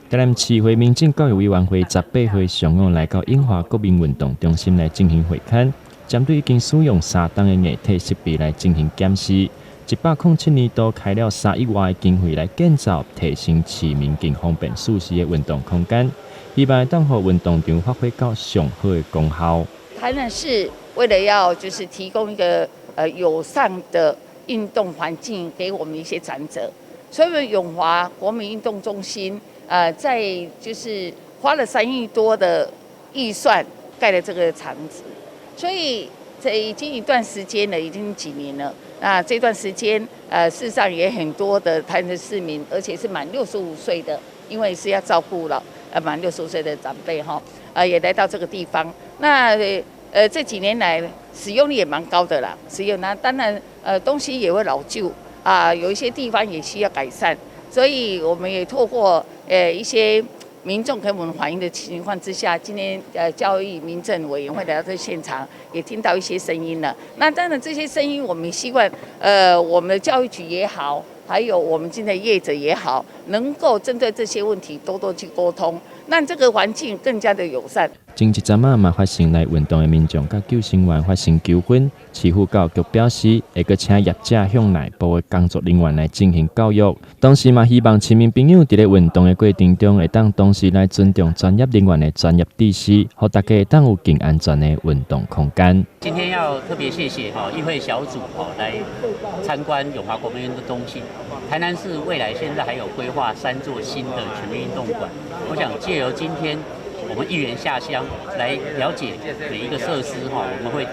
台南市会民政教育委员会18岁上午来到永华国民运动中心来进行会勘，针对已经使用3档的液体设备来进行检视。107年度开了3亿外的经费来建造提升市民更方便舒适的运动空间，希望当予运动场发挥到上好的功效。台南市为了要就是提供一个友善的运动环境给我们一些长者，所以我们永华国民运动中心在就是花了3亿多的预算盖了这个场子，所以这已经一段时间了，已经几年了。那这段时间事实上也很多的台南市民，而且是满65岁的，因为是要照顾满65岁的长辈哈，也来到这个地方。那这几年来使用率也蛮高的啦，那当然东西也会老旧有一些地方也需要改善，所以我们也透过一些民众跟我们反映的情况之下，今天教育民政委员会来到这现场，也听到一些声音了。那当然这些声音，我们希望我们的教育局也好，还有我们今天的业者也好，能够针对这些问题多多去沟通，让这个环境更加的友善。前一阵嘛发生来运动的民众甲救生员发生纠纷，市府教育局表示会阁请业者向内部的工作人员来进行教育，同时嘛希望市民朋友伫咧运动的过程中会当同时来尊重专业人员的专业知识，让大家会当有更安全的运动空间。今天要特别谢谢议会小组来参观永华国民运动中心。台南市未来现在还有规划3座新的全民运动馆，我想借由今天我们议员下乡来了解每一个设施我们会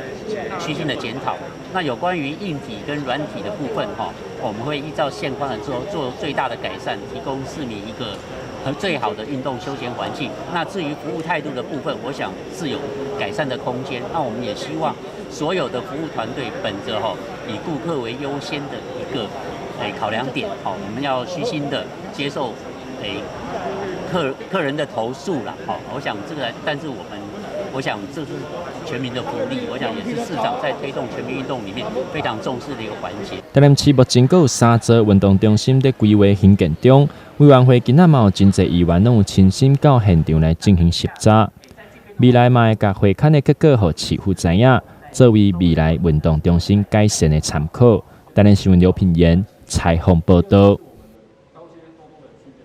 虚心的检讨。那有关于硬体跟软体的部分我们会依照现况的做最大的改善，提供市民一个最好的运动休闲环境。那至于服务态度的部分，我想是有改善的空间。那我们也希望所有的服务团队本着以顾客为优先的一个考量点，我们要虚心的接受客人的投诉啦，我想这个，但是我想这是全民的福利，我想也是市长在推动全民运动里面非常重视的一个环节。台南市目前还有3座运动中心在规划兴建中，委员会今仔嘛有真侪议员拢有亲身到现场来进行视察，未来嘛会甲会勘的结果互市府知影，作为未来运动中心改善的参考。台南新闻刘品言采访报道。